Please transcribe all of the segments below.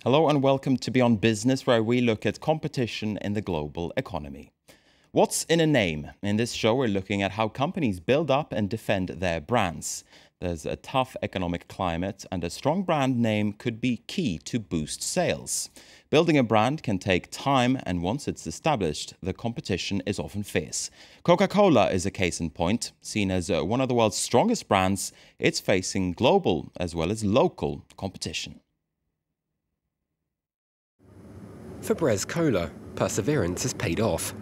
Hello and welcome to Beyond Business, where we look at competition in the global economy. What's in a name? In this show, we're looking at how companies build up and defend their brands. There's a tough economic climate, and a strong brand name could be key to boost sales. Building a brand can take time, and once it's established, the competition is often fierce. Coca-Cola is a case in point. Seen as one of the world's strongest brands, it's facing global as well as local competition. For Brez Cola, perseverance has paid off.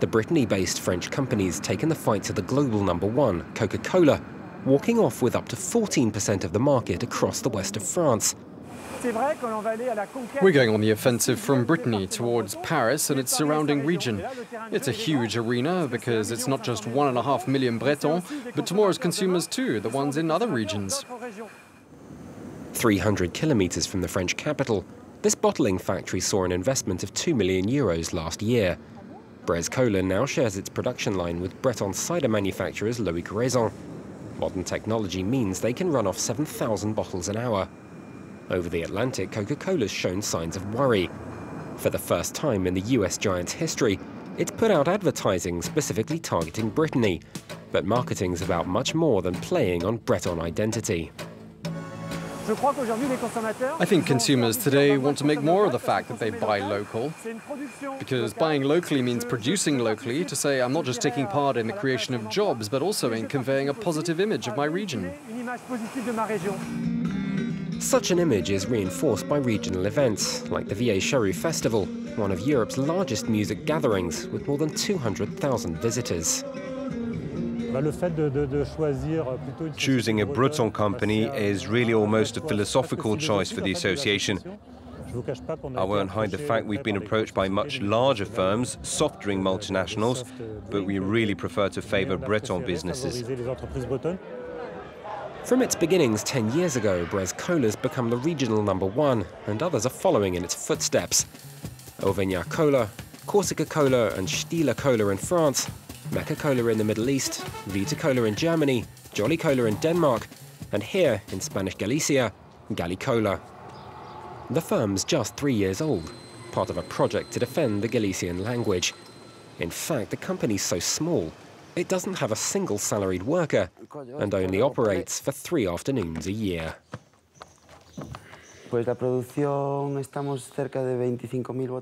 The Brittany-based French company's taken the fight to the global #1, Coca-Cola, walking off with up to 14% of the market across the west of France. We're going on the offensive from Brittany towards Paris and its surrounding region. It's a huge arena because it's not just 1.5 million Bretons, but tomorrow's consumers too, the ones in other regions. 300 kilometers from the French capital, this bottling factory saw an investment of €2 million last year. Brez Cola now shares its production line with Breton cider manufacturers Loïc Raison. Modern technology means they can run off 7,000 bottles an hour. Over the Atlantic, Coca-Cola's shown signs of worry. For the first time in the US giant's history, it's put out advertising specifically targeting Brittany. But marketing's about much more than playing on Breton identity. I think consumers today want to make more of the fact that they buy local. Because buying locally means producing locally, to say I'm not just taking part in the creation of jobs, but also in conveying a positive image of my region. Such an image is reinforced by regional events, like the Vieille Charrue Festival, one of Europe's largest music gatherings with more than 200,000 visitors. Choosing a Breton company is really almost a philosophical choice for the association. I won't hide the fact we've been approached by much larger firms, soft drink multinationals, but we really prefer to favor Breton businesses. From its beginnings 10 years ago, Brez Cola's become the regional #1, and others are following in its footsteps. Auvergnat Cola, Corsica Cola and Stila Cola in France, Mecca Cola in the Middle East, Vita Cola in Germany, Jolly Cola in Denmark, and here in Spanish Galicia, Gali Cola. The firm's just 3 years old, part of a project to defend the Galician language. In fact, the company's so small, it doesn't have a single salaried worker and only operates for 3 afternoons a year. We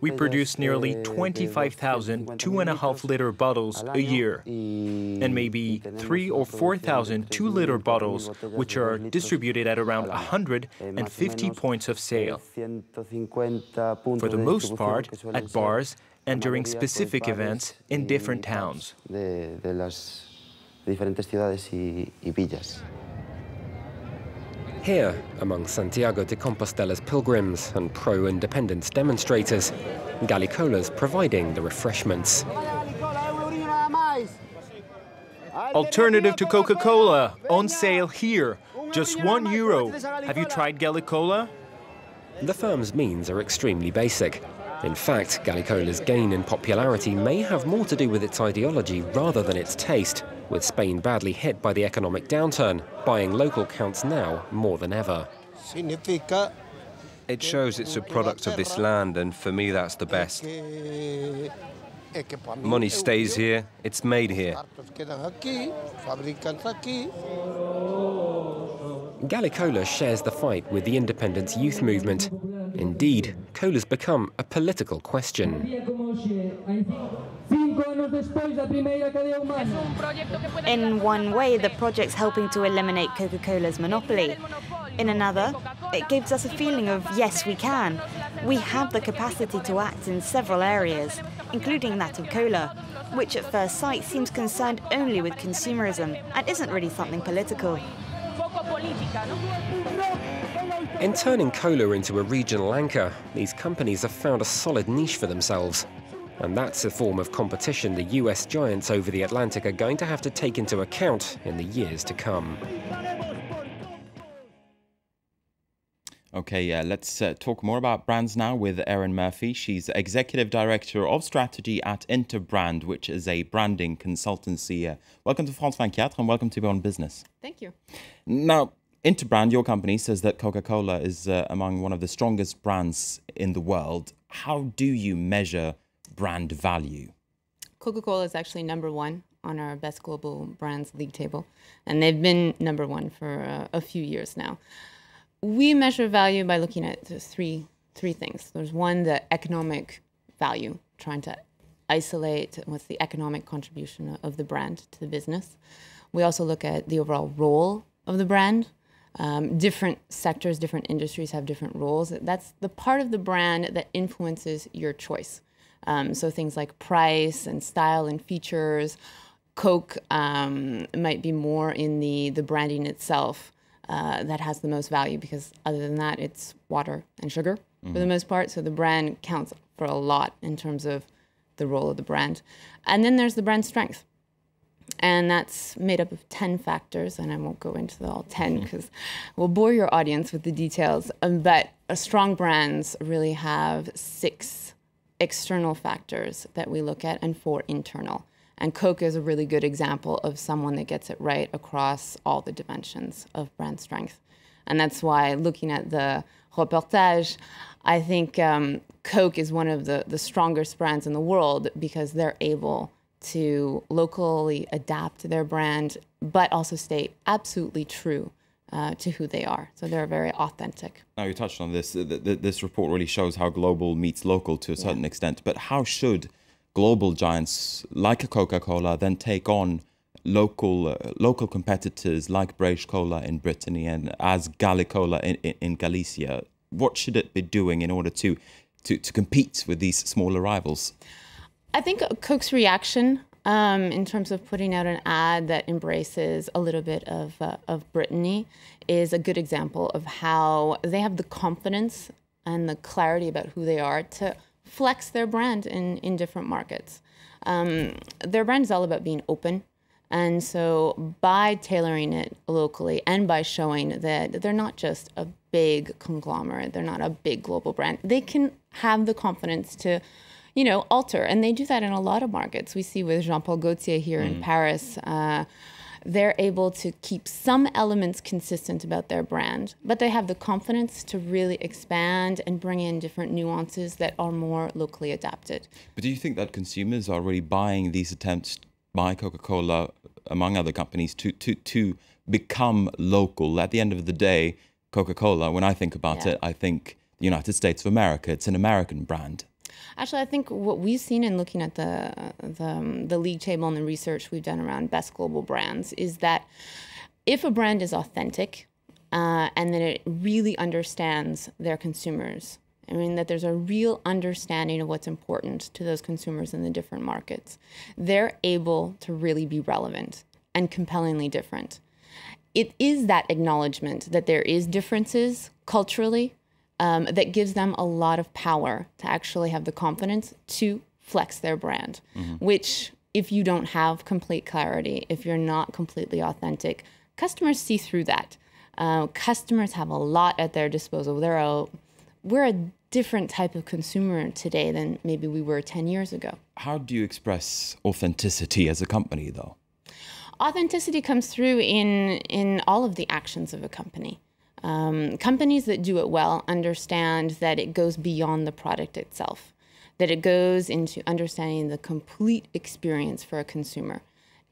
produce nearly 25,000 2.5-liter bottles a year, and maybe 3,000 or 4,000 2-liter bottles, which are distributed at around 150 points of sale. For the most part, at bars and during specific events in different towns. Here, among Santiago de Compostela's pilgrims and pro-independence demonstrators, Gali Cola's providing the refreshments. Alternative to Coca-Cola, on sale here, just €1. Have you tried Gali Cola? The firm's means are extremely basic. In fact, Gali Cola's gain in popularity may have more to do with its ideology rather than its taste. With Spain badly hit by the economic downturn, buying local counts now more than ever. It shows it's a product of this land, and for me that's the best. Money stays here, it's made here. Gali Cola shares the fight with the independence youth movement. Indeed, cola's become a political question. In one way, the project's helping to eliminate Coca-Cola's monopoly. In another, it gives us a feeling of, yes, we can. We have the capacity to act in several areas, including that of cola, which at first sight seems concerned only with consumerism and isn't really something political. In turning cola into a regional anchor, these companies have found a solid niche for themselves. And that's a form of competition the US giants over the Atlantic are going to have to take into account in the years to come. Okay, let's talk more about brands now with Erin Murphy. She's Executive Director of Strategy at Interbrand, which is a branding consultancy. Welcome to France 24 and welcome to Beyond Business. Thank you. Now, Interbrand, your company, says that Coca-Cola is among one of the strongest brands in the world. How do you measure brand value? Coca-Cola is actually #1 on our Best Global Brands League table, and they've been #1 for a few years now. We measure value by looking at three things. There's one, the economic value, trying to isolate what's the economic contribution of the brand to the business. We also look at the overall role of the brand. Different sectors, different industries have different roles. That's the part of the brand that influences your choice. So things like price and style and features. Coke might be more in the branding itself that has the most value, because other than that, it's water and sugar for the most part. So the brand counts for a lot in terms of the role of the brand. And then there's the brand strength. And that's made up of 10 factors, and I won't go into all 10 because we'll bore your audience with the details. But strong brands really have 6 external factors that we look at and 4 internal. And Coke is a really good example of someone that gets it right across all the dimensions of brand strength. And that's why, looking at the reportage, I think Coke is one of the strongest brands in the world, because they're able to locally adapt their brand, but also stay absolutely true to who they are. So they're very authentic. Now, you touched on this. This report really shows how global meets local to a certain extent. But how should global giants like a Coca-Cola then take on local competitors like British Cola in Brittany and as Gallicola in Galicia? What should it be doing in order to compete with these smaller rivals? I think Coke's reaction in terms of putting out an ad that embraces a little bit of Brittany is a good example of how they have the confidence and the clarity about who they are to flex their brand in different markets. Their brand is all about being open. And so by tailoring it locally and by showing that they're not just a big conglomerate, they're not a big global brand, they can have the confidence to alter. And they do that in a lot of markets. We see with Jean-Paul Gaultier here in Paris, they're able to keep some elements consistent about their brand, but they have the confidence to really expand and bring in different nuances that are more locally adapted. But do you think that consumers are really buying these attempts by Coca-Cola, among other companies, to become local? At the end of the day, Coca-Cola, when I think about it, I think the United States of America. It's an American brand. Actually, I think what we've seen in looking at the league table and the research we've done around best global brands is that if a brand is authentic and that it really understands their consumers, I mean, that there's a real understanding of what's important to those consumers in the different markets, they're able to really be relevant and compellingly different. It is that acknowledgement that there is differences culturally that gives them a lot of power to actually have the confidence to flex their brand, which if you don't have complete clarity, if you're not completely authentic, customers see through that. Customers have a lot at their disposal. We're a different type of consumer today than maybe we were 10 years ago. How do you express authenticity as a company, though? Authenticity comes through in all of the actions of a company. Companies that do it well understand that it goes beyond the product itself, that it goes into understanding the complete experience for a consumer.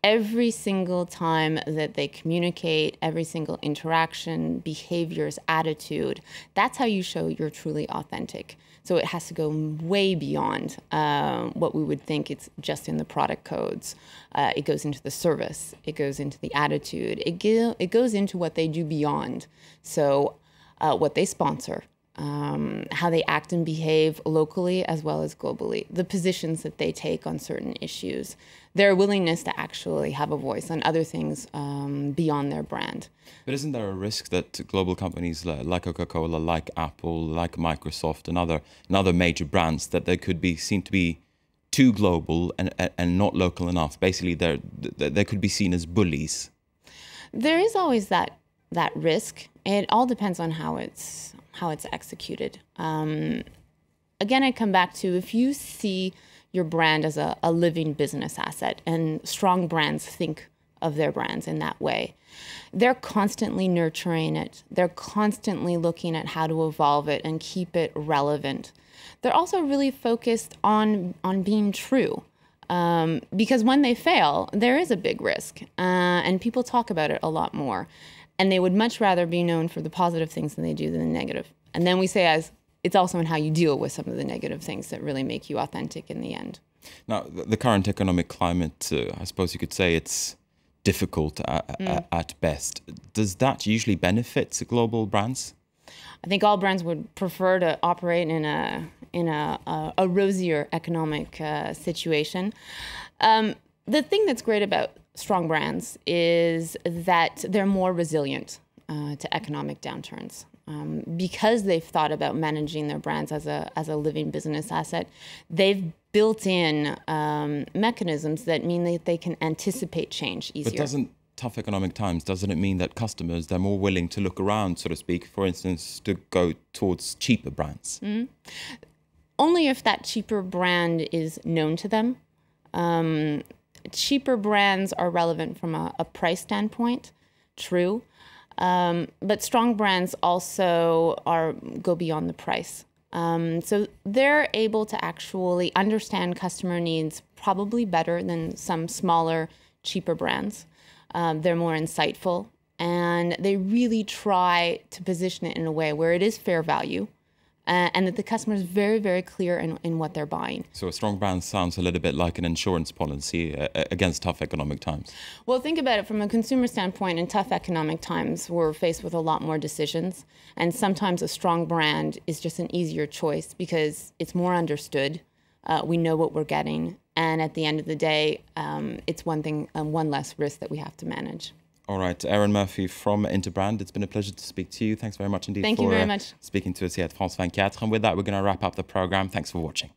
Every single time that they communicate, every single interaction, behaviors, attitude, that's how you show you're truly authentic. So it has to go way beyond what we would think it's just in the product codes. It goes into the service. It goes into the attitude. It goes into what they do beyond. So what they sponsor, how they act and behave locally as well as globally, the positions that they take on certain issues, their willingness to actually have a voice on other things beyond their brand. But isn't there a risk that global companies like Coca-Cola, like Apple, like Microsoft and other major brands, that they could be seen to be too global and not local enough? Basically, they could be seen as bullies. There is always that risk. It all depends on how it's executed. Again, I come back to, if you see your brand as a living business asset, and strong brands think of their brands in that way. They're constantly nurturing it. They're constantly looking at how to evolve it and keep it relevant. They're also really focused on being true. Because when they fail, there is a big risk, and people talk about it a lot more. And they would much rather be known for the positive things than they do than the negative. And then we say it's also in how you deal with some of the negative things that really make you authentic in the end. Now, the current economic climate, I suppose you could say it's difficult at best. Does that usually benefit global brands? I think all brands would prefer to operate in a rosier economic situation. The thing that's great about strong brands is that they're more resilient to economic downturns. Because they've thought about managing their brands as a living business asset, they've built in mechanisms that mean that they can anticipate change easier. But doesn't tough economic times, doesn't it mean that customers, they're more willing to look around, so to speak, for instance, to go towards cheaper brands? Mm-hmm. Only if that cheaper brand is known to them. Cheaper brands are relevant from a price standpoint, true. But strong brands also go beyond the price. So they're able to actually understand customer needs probably better than some smaller, cheaper brands. They're more insightful, and they really try to position it in a way where it is fair value, and that the customer is very, very clear in what they're buying. So a strong brand sounds a little bit like an insurance policy against tough economic times. Well, think about it from a consumer standpoint. In tough economic times, we're faced with a lot more decisions. And sometimes a strong brand is just an easier choice because it's more understood. We know what we're getting. And at the end of the day, it's one less risk that we have to manage. All right, Erin Murphy from Interbrand, it's been a pleasure to speak to you. Thanks very much indeed Thank you very much. Speaking to us here at France 24. And with that, we're going to wrap up the program. Thanks for watching.